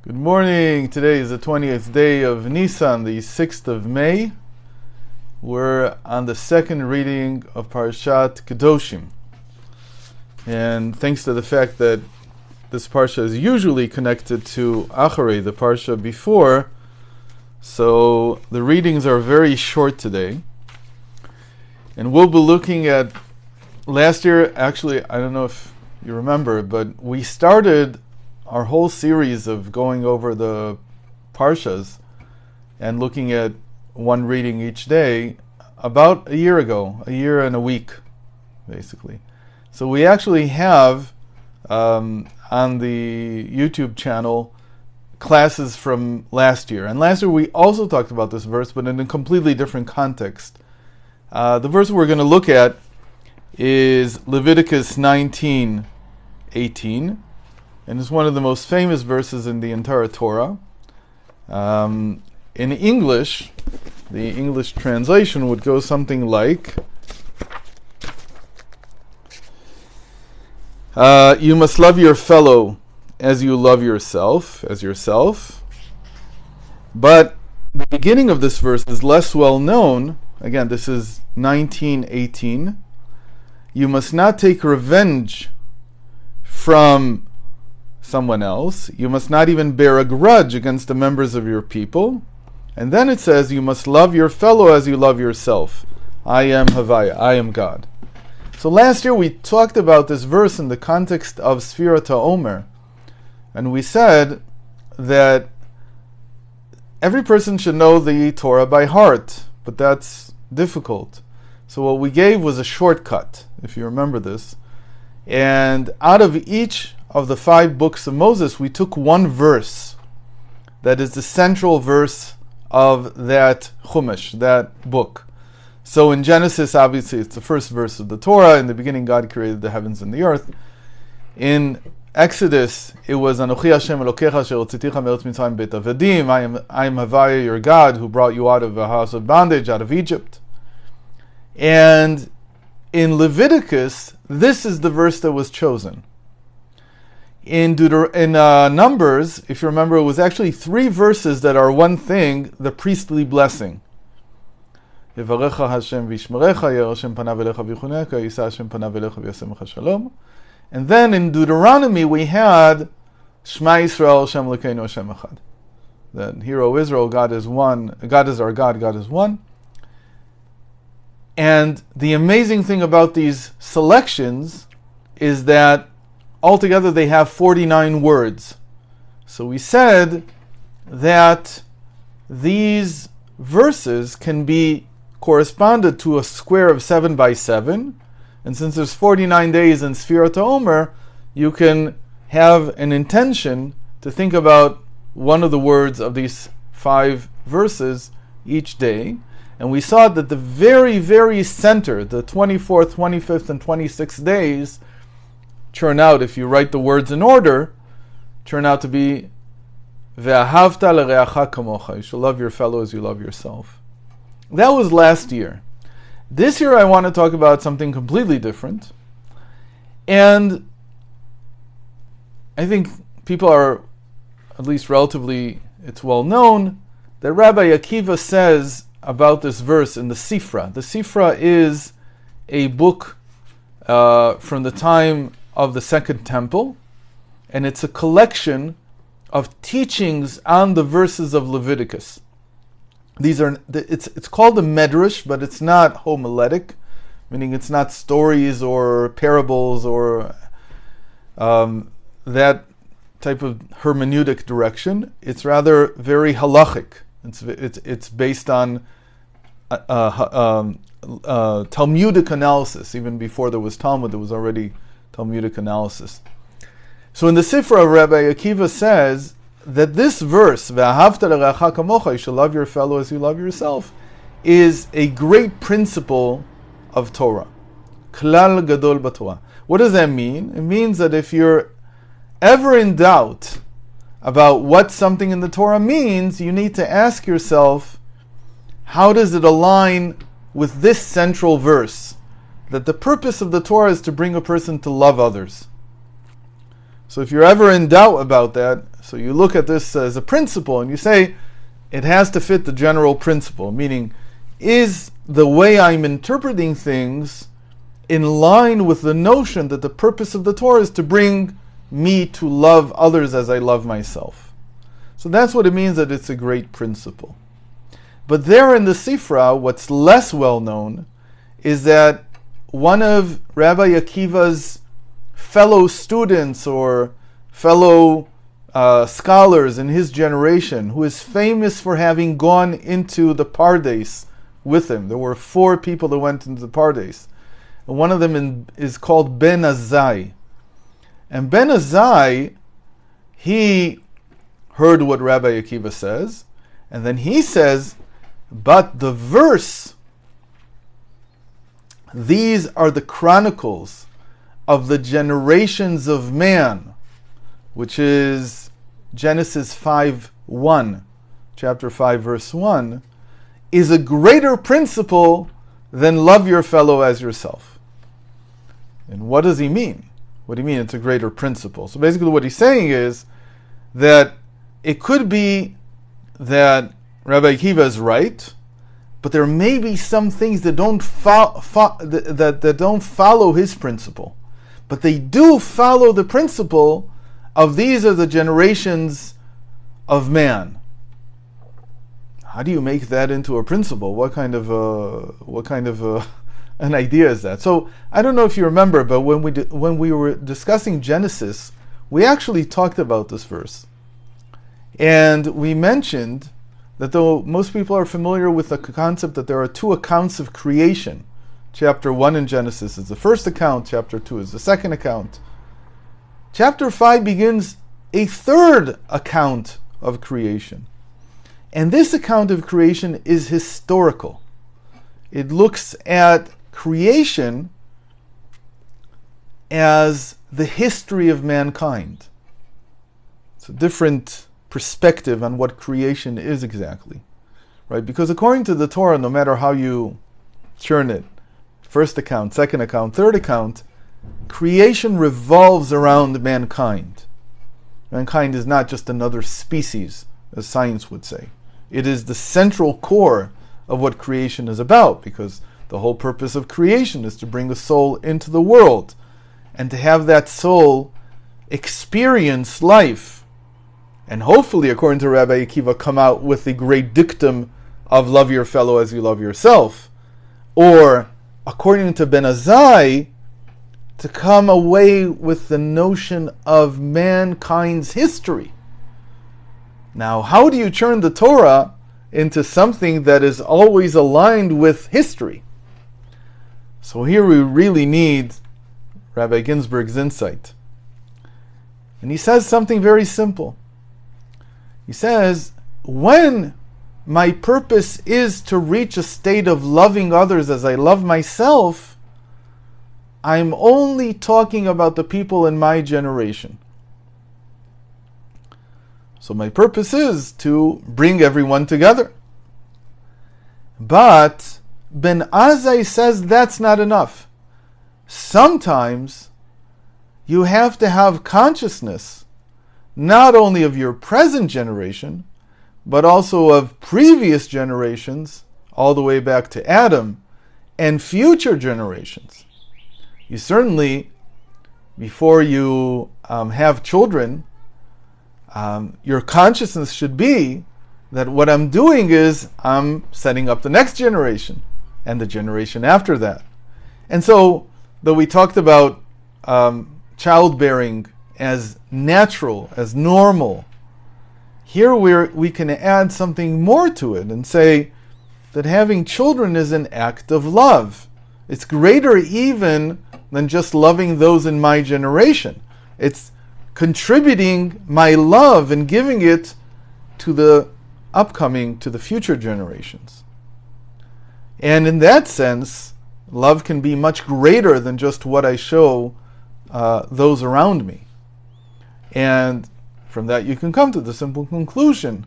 Good morning. Today is the 20th day of Nisan, the 6th of May. We're on the second reading of Parashat Kedoshim. And thanks to the fact that this parsha is usually connected to Acharei, the parsha before, so the readings are very short today. And we'll be looking at last year, actually, I don't know if you remember, but we started our whole series of going over the parshas and looking at one reading each day about a year ago, a year and a week, basically. So we actually have on the YouTube channel classes from last year. And last year we also talked about this verse, but in a completely different context. The verse we're going to look at is Leviticus 19:18. And it's one of the most famous verses in the entire Torah. In English, the English translation would go something like, you must love your fellow as you love yourself, as yourself. But the beginning of this verse is less well known. Again, this is 19:18. You must not take revenge from someone else. You must not even bear a grudge against the members of your people. And then it says, you must love your fellow as you love yourself. I am Havaya, I am God. So last year we talked about this verse in the context of Sfirat HaOmer. And we said that every person should know the Torah by heart, but that's difficult. So what we gave was a shortcut, if you remember this. And out of each of the 5 books of Moses, we took one verse that is the central verse of that Chumash, that book. So in Genesis, obviously, it's the first verse of the Torah. In the beginning, God created the heavens and the earth. In Exodus, it was Anochi Hashem Elokecha asher hotziticha me'eretz Mitzrayim beit avadim. I am Havaya, your God, who brought you out of the house of bondage, out of Egypt. And in Leviticus, this is the verse that was chosen. In Numbers, if you remember, it was actually 3 verses that are one thing, the priestly blessing. Yevarecha Hashem v'yishmerecha, yer Hashem panav elecha v'yichuneka, yisa Hashem panav elecha v'yasemecha shalom. And then in Deuteronomy we had Shema Yisrael Hashem Elokeinu Hashem Echad. That, hear, O Israel, God is one. God is our God. God is one. And the amazing thing about these selections is that altogether they have 49 words. So we said that these verses can be corresponded to a square of 7 by 7. And since there's 49 days in Sfirat HaOmer, you can have an intention to think about one of the words of these 5 verses each day. And we saw that the very, very center, the 24th, 25th, and 26th days, turn out, if you write the words in order, turn out to be Ve'ahavta l'reacha kamocha. You shall love your fellow as you love yourself. That was last year. This year I want to talk about something completely different. And I think people are, at least relatively, it's well known, that Rabbi Akiva says about this verse in the Sifra. The Sifra is a book from the time of the Second Temple, and it's a collection of teachings on the verses of Leviticus. It's called a medrash, but it's not homiletic, meaning it's not stories or parables or that type of hermeneutic direction. It's rather very halachic. It's based on Talmudic analysis. Even before there was Talmud, there was already Talmudic analysis. So in the Sifra, Rabbi Akiva says that this verse, Ve'ahavta l'reacha kamocha, you shall love your fellow as you love yourself, is a great principle of Torah. Klal gadol b'Torah. What does that mean? It means that if you're ever in doubt about what something in the Torah means, you need to ask yourself, how does it align with this central verse? That the purpose of the Torah is to bring a person to love others. So if you're ever in doubt about that, So you look at this as a principle and you say, it has to fit the general principle, meaning, is the way I'm interpreting things in line with the notion that the purpose of the Torah is to bring me to love others as I love myself? So that's what it means that it's a great principle. But there in the Sifra, what's less well known is that one of Rabbi Akiva's fellow students or fellow scholars in his generation, who is famous for having gone into the Pardes with him. There were 4 people that went into the Pardes. And one of them is called Ben Azai. And Ben Azai, he heard what Rabbi Akiva says, and then he says, but the verse, these are the chronicles of the generations of man, which is Genesis 5:1, chapter 5, verse 1, is a greater principle than love your fellow as yourself. And what does he mean? What do you mean it's a greater principle? So basically what he's saying is that it could be that Rabbi Akiva is right, but there may be some things that don't that don't follow his principle. But they do follow the principle of these are the generations of man. How do you make that into a principle? What kind of an idea is that? So I don't know if you remember, but when we were discussing Genesis, we actually talked about this verse, and we mentioned that though most people are familiar with the concept that there are 2 accounts of creation. Chapter 1 in Genesis is the first account, chapter 2 is the second account. Chapter 5 begins a third account of creation. And this account of creation is historical. It looks at creation as the history of mankind. It's a different perspective on what creation is exactly, right? Because according to the Torah, no matter how you turn it, first account, second account, third account, creation revolves around mankind. Mankind is not just another species, as science would say. It is the central core of what creation is about, because the whole purpose of creation is to bring a soul into the world and to have that soul experience life. And hopefully, according to Rabbi Akiva, come out with the great dictum of love your fellow as you love yourself. Or, according to Ben Azai, to come away with the notion of mankind's history. Now, how do you turn the Torah into something that is always aligned with history? So here we really need Rabbi Ginsburg's insight. And he says something very simple. He says, when my purpose is to reach a state of loving others as I love myself, I'm only talking about the people in my generation. So my purpose is to bring everyone together. But Ben Azai says that's not enough. Sometimes you have to have consciousness not only of your present generation, but also of previous generations, all the way back to Adam, and future generations. You certainly, before you have children, your consciousness should be that what I'm doing is I'm setting up the next generation and the generation after that. And so, though we talked about childbearing as natural, as normal, here we can add something more to it and say that having children is an act of love. It's greater even than just loving those in my generation. It's contributing my love and giving it to the future generations. And in that sense, love can be much greater than just what I show those around me. And from that you can come to the simple conclusion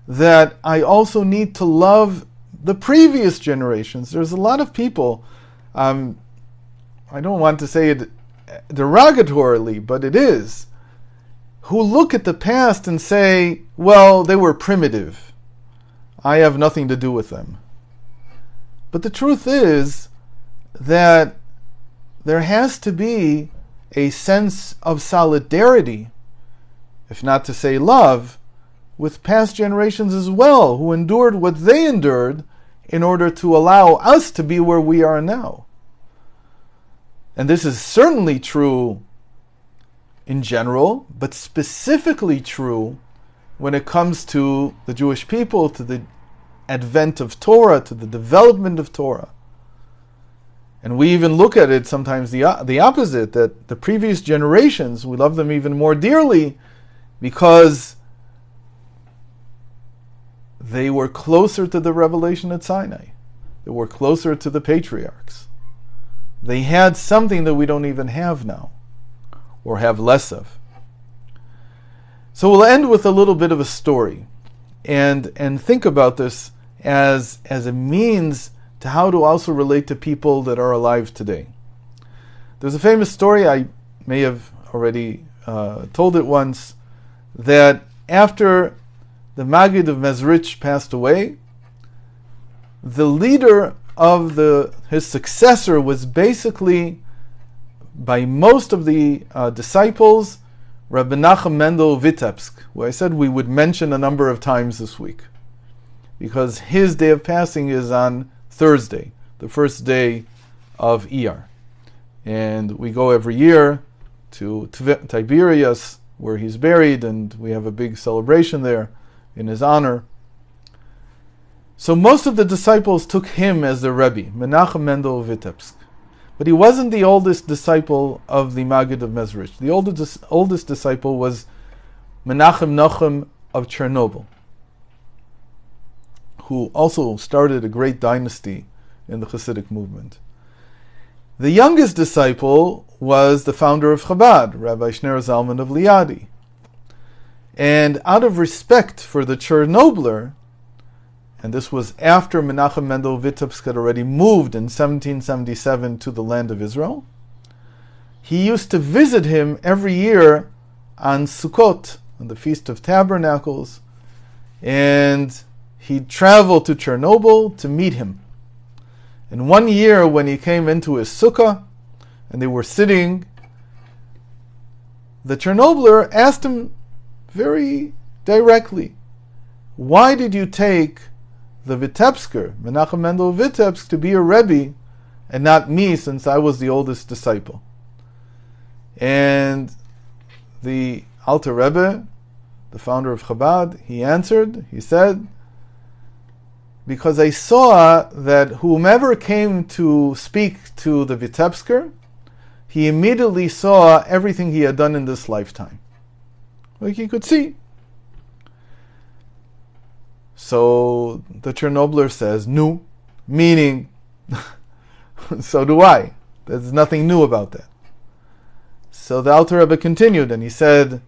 that I also need to love the previous generations. There's a lot of people, I don't want to say it derogatorily, but it is. who look at the past and say, well, they were primitive. I have nothing to do with them. But the truth is that there has to be a sense of solidarity, if not to say love, with past generations as well, who endured what they endured in order to allow us to be where we are now. And this is certainly true in general, but specifically true when it comes to the Jewish people, to the advent of Torah, to the development of Torah. And we even look at it sometimes the opposite, that the previous generations, we love them even more dearly because they were closer to the revelation at Sinai. They were closer to the patriarchs. They had something that we don't even have now, or have less of. So we'll end with a little bit of a story, and think about this as a means to how to also relate to people that are alive today. There's a famous story, I may have already told it once, that after the Maggid of Mezrich passed away, the leader of his successor was basically, by most of the disciples, Rabbi Nachum Mendel Vitebsk, who I said we would mention a number of times this week, because his day of passing is on Thursday, the first day of Iyar. And we go every year to Tiberias, where he's buried, and we have a big celebration there in his honor. So most of the disciples took him as their Rebbe, Menachem Mendel Vitebsk. But he wasn't the oldest disciple of the Maggid of Mezrich. The oldest disciple was Menachem Nochem of Chernobyl, who also started a great dynasty in the Hasidic movement. The youngest disciple was the founder of Chabad, Rabbi Shneur Zalman of Liadi. And out of respect for the Chernobler, and this was after Menachem Mendel Vitebsk had already moved in 1777 to the land of Israel, he used to visit him every year on Sukkot, on the Feast of Tabernacles, and he'd travel to Chernobyl to meet him. And one year when he came into his sukkah, and they were sitting, the Chernobler asked him very directly, why did you take the Vitebsker, Menachem Mendel Vitebsk, to be a Rebbe and not me, since I was the oldest disciple? And the Alter Rebbe, the founder of Chabad, he answered, he said, because I saw that whomever came to speak to the Vitebsker, he immediately saw everything he had done in this lifetime. Like he could see. So the Chernobler says, "Nu," meaning, so do I. There's nothing new about that. So the Alter Rebbe continued, and he said,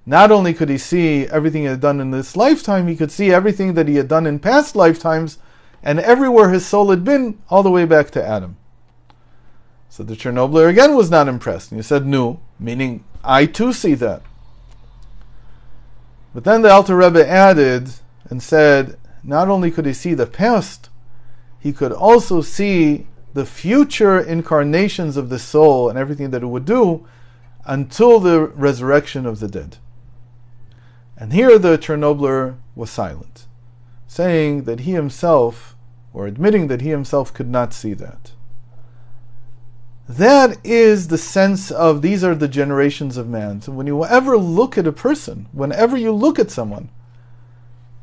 not only could he see everything he had done in this lifetime, he could see everything that he had done in past lifetimes, and everywhere his soul had been, all the way back to Adam. So the Chernobler again was not impressed, and he said, "Nu," meaning, I too see that. But then the Alter Rebbe added and said, not only could he see the past, he could also see the future incarnations of the soul and everything that it would do until the resurrection of the dead. And here the Chernobler was silent, saying that he himself, or admitting that he himself could not see that. That is the sense of these are the generations of man. So when you ever look at a person, whenever you look at someone,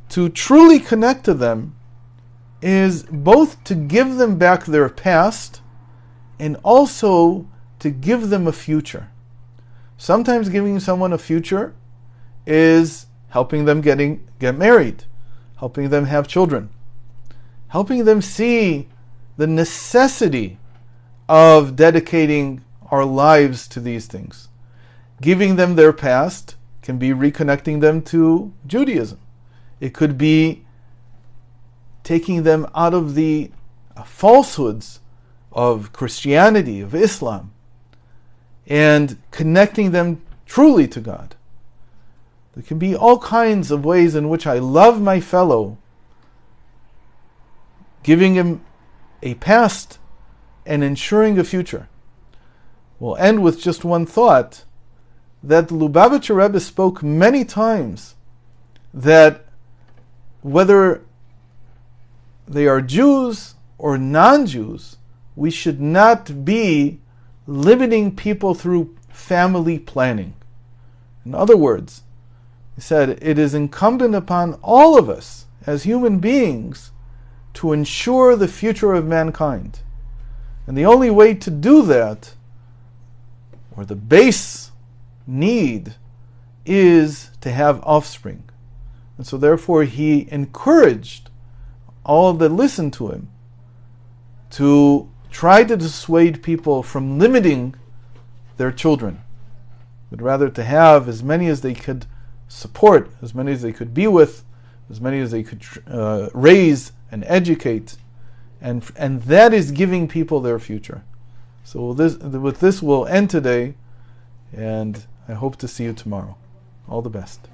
to truly connect to them is both to give them back their past and also to give them a future. Sometimes giving someone a future is helping them get married, helping them have children, helping them see the necessity of dedicating our lives to these things. Giving them their past can be reconnecting them to Judaism. It could be taking them out of the falsehoods of Christianity, of Islam, and connecting them truly to God. There can be all kinds of ways in which I love my fellow, giving him a past and ensuring a future. We'll end with just one thought, that the Lubavitcher Rebbe spoke many times that whether they are Jews or non-Jews, we should not be limiting people through family planning. In other words, he said, it is incumbent upon all of us as human beings to ensure the future of mankind. And the only way to do that, or the base need, is to have offspring. And so therefore he encouraged all that listened to him to try to dissuade people from limiting their children, but rather to have as many as they could support, as many as they could be with, as many as they could raise and educate, and that is giving people their future. So with this we'll end today, and I hope to see you tomorrow. All the best.